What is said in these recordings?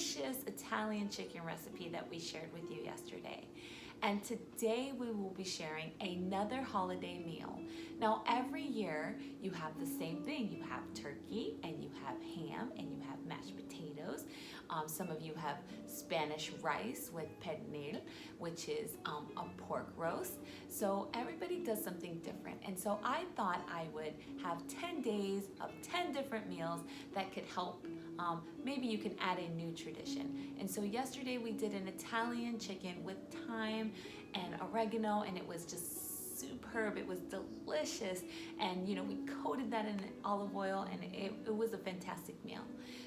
delicious Italian chicken recipe that we shared with you yesterday. And today we will be sharing another holiday meal. Now, every year you have the same thing. You have turkey and you have ham and you have mashed potatoes. Some of you have Spanish rice with pernil, which is a pork roast. So everybody does something different. And so I thought I would have 10 days of 10 different meals that could help. Maybe you can add a new tradition. And so yesterday we did an Italian chicken with thyme and oregano, and it was just superb. It was delicious. And you know, we coated that in olive oil, and it was a fantastic meal.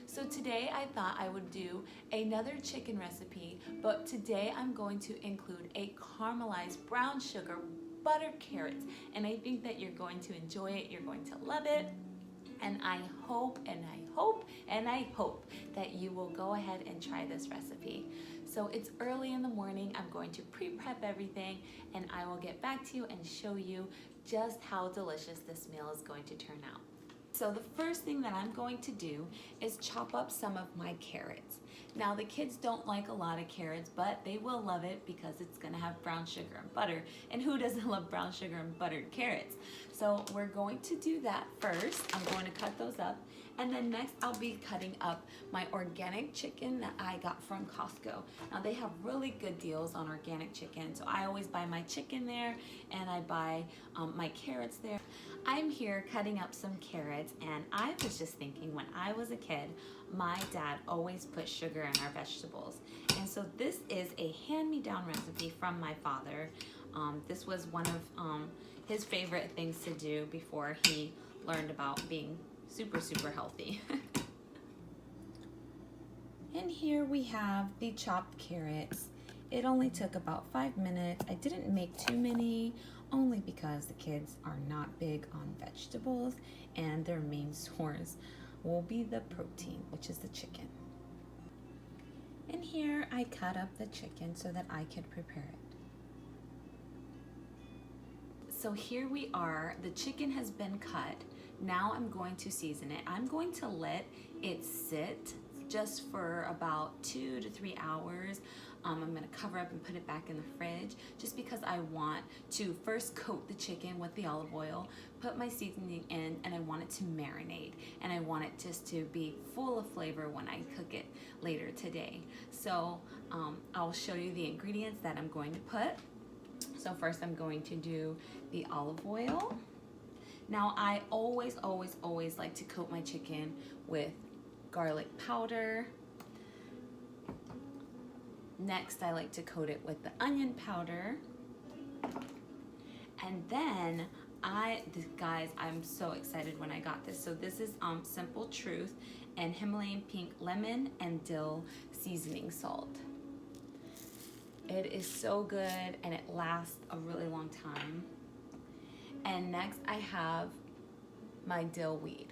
So today I thought I would do another chicken recipe, but today I'm going to include a caramelized brown sugar buttered carrots. And I think that you're going to enjoy it. You're going to love it. And I hope that you will go ahead and try this recipe. So it's early in the morning. I'm going to pre-prep everything, and I will get back to you and show you just how delicious this meal is going to turn out. So the first thing that I'm going to do is chop up some of my carrots. Now the kids don't like a lot of carrots, but they will love it because it's gonna have brown sugar and butter. And who doesn't love brown sugar and buttered carrots? So we're going to do that first. I'm going to cut those up. And then next I'll be cutting up my organic chicken that I got from Costco. Now they have really good deals on organic chicken. So I always buy my chicken there, and I buy my carrots there. I'm here cutting up some carrots, and I was just thinking, when I was a kid, my dad always put sugar in our vegetables. And so this is a hand-me-down recipe from my father. This was one of his favorite things to do before he learned about being super healthy. And here we have the chopped carrots. It only took about 5 minutes. I didn't make too many, only because the kids are not big on vegetables, and their main source will be the protein, which is the chicken. And here I cut up the chicken so that I could prepare it. So here we are. The chicken has been cut. Now I'm going to season it. I'm going to let it sit just for about 2 to 3 hours. I'm gonna cover up and put it back in the fridge, just because I want to first coat the chicken with the olive oil, put my seasoning in, and I want it to marinate. And I want it just to be full of flavor when I cook it later today. So I'll show you the ingredients that I'm going to put. So first I'm going to do the olive oil. Now I always like to coat my chicken with garlic powder. Next, I like to coat it with the onion powder. And then guys, I'm so excited when I got this. So this is Simple Truth and Himalayan pink lemon and dill seasoning salt. It is so good, and it lasts a really long time. And next I have my dill weed.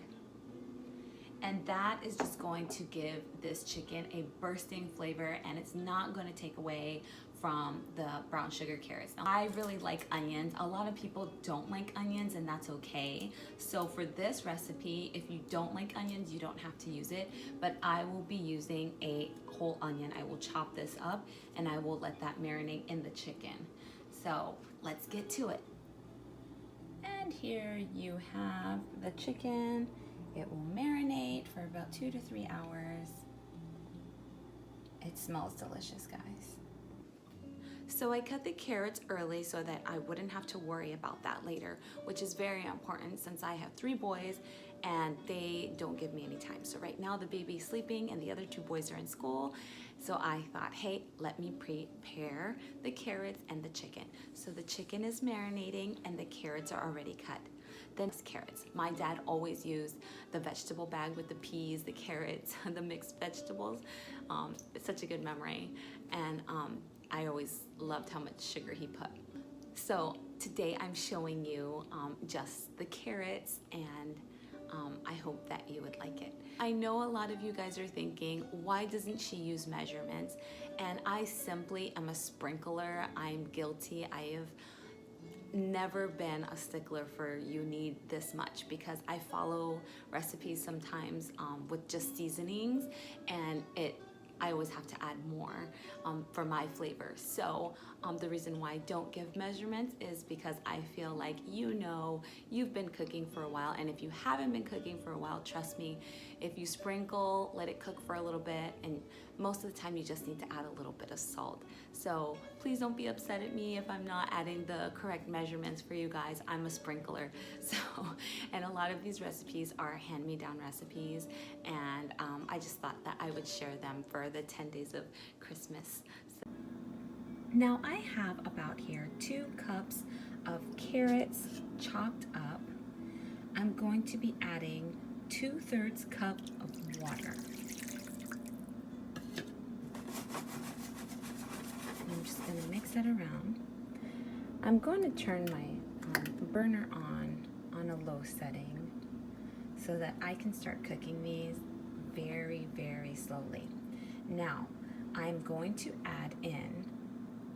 And that is just going to give this chicken a bursting flavor, and it's not going to take away from the brown sugar carrots. Now, I really like onions. A lot of people don't like onions, and that's okay. So for this recipe, if you don't like onions, you don't have to use it, but I will be using a whole onion. I will chop this up, and I will let that marinate in the chicken. So let's get to it. And here you have the chicken. It will marinate for about 2 to 3 hours. It smells delicious, guys. So I cut the carrots early so that I wouldn't have to worry about that later, which is very important since I have 3 boys and they don't give me any time. So right now the baby's sleeping and the other 2 boys are in school. So I thought, hey, let me prepare the carrots and the chicken. So the chicken is marinating and the carrots are already cut. Then carrots. My dad always used the vegetable bag with the peas, the carrots, the mixed vegetables. It's such a good memory. And I always loved how much sugar he put. So today I'm showing you just the carrots, and I hope that you would like it. I know a lot of you guys are thinking, why doesn't she use measurements? And I simply am a sprinkler. I'm guilty. I have never been a stickler for you need this much, because I follow recipes sometimes with just seasonings, and I always have to add more for my flavor. So the reason why I don't give measurements is because I feel like you've been cooking for a while, and if you haven't been cooking for a while, trust me, if you sprinkle, let it cook for a little bit, and most of the time you just need to add a little bit of salt. So please don't be upset at me if I'm not adding the correct measurements for you guys. I'm a sprinkler. So, and a lot of these recipes are hand-me-down recipes, and I just thought that I would share them for the 10 days of Christmas. So, now I have about here 2 cups of carrots chopped up. I'm going to be adding 2/3 cup of water. I'm just going to mix it around. I'm going to turn my burner on a low setting so that I can start cooking these very, very slowly. Now, I'm going to add in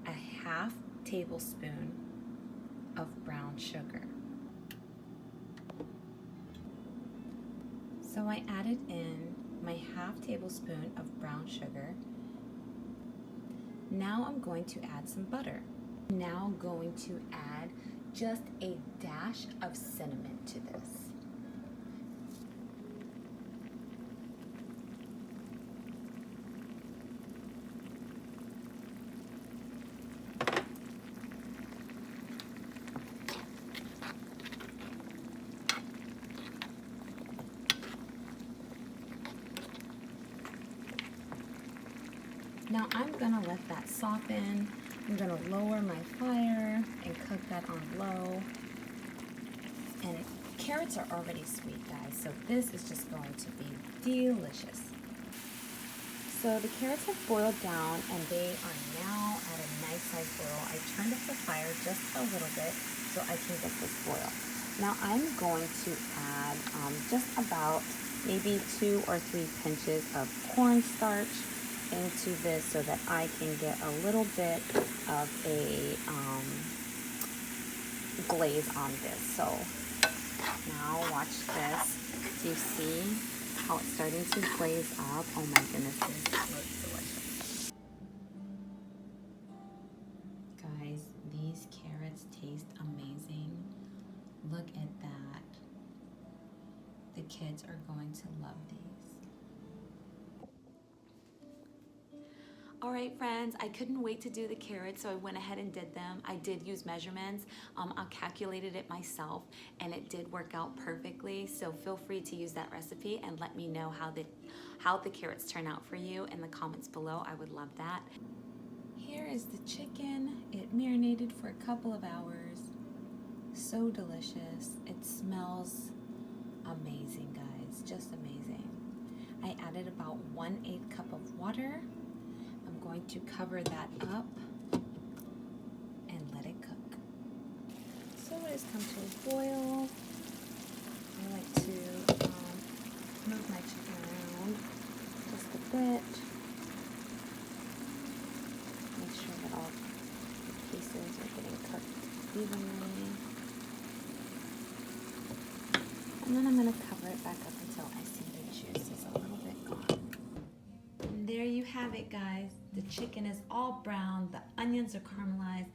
a 1/2 tablespoon of brown sugar. So I added in my 1/2 tablespoon of brown sugar. Now I'm going to add some butter. Now I'm going to add just a dash of cinnamon to this. Now I'm gonna let that soften. I'm gonna lower my fire and cook that on low. And carrots are already sweet, guys, so this is just going to be delicious. So the carrots have boiled down and they are now at a nice size boil. I turned up the fire just a little bit so I can get this boil. Now I'm going to add just about maybe 2 or 3 pinches of cornstarch into this so that I can get a little bit of a glaze on this. So now watch this. Do you see how it's starting to glaze up? Oh my goodness, this looks delicious. Guys, these carrots taste amazing. Look at that. The kids are going to love these. All right, friends, I couldn't wait to do the carrots, so I went ahead and did them. I did use measurements. I calculated it myself, and it did work out perfectly. So feel free to use that recipe and let me know how the carrots turn out for you in the comments below. I would love that. Here is the chicken. It marinated for a couple of hours. So delicious. It smells amazing, guys. Just amazing. I added about 1/8 cup of water. I'm going to cover that up and let it cook. So it has come to a boil. I like to move my chicken around just a bit. Make sure that all the pieces are getting cooked evenly. And then I'm going to cover it back up until I see the juice is a little bit gone. And there you have it, guys. The chicken is all brown, the onions are caramelized,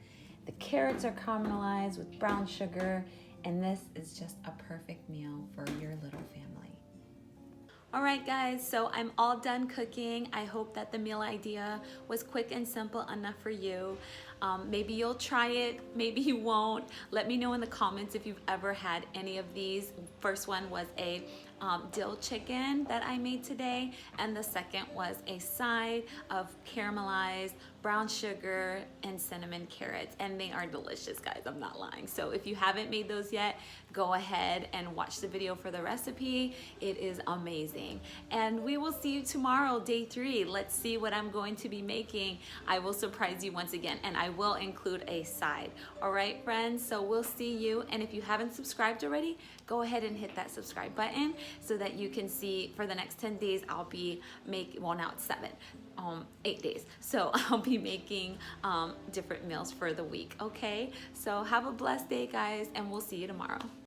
the carrots are caramelized with brown sugar, and this is just a perfect meal for your little family. All right, guys, so I'm all done cooking. I hope that the meal idea was quick and simple enough for you. Maybe you'll try it, maybe you won't. Let me know in the comments if you've ever had any of these. First one was a dill chicken that I made today, and the second was a side of caramelized brown sugar and cinnamon carrots, and they are delicious, guys. I'm not lying. So if you haven't made those yet, go ahead and watch the video for the recipe. It is amazing. And we will see you tomorrow, day 3. Let's see what I'm going to be making. I will surprise you once again, and I will include a side. All right, friends, so we'll see you. And if you haven't subscribed already, go ahead and hit that subscribe button so that you can see for the next 10 days I'll be making, well, now it's 7, 8 days. So I'll be making different meals for the week, okay? So have a blessed day, guys, and we'll see you tomorrow.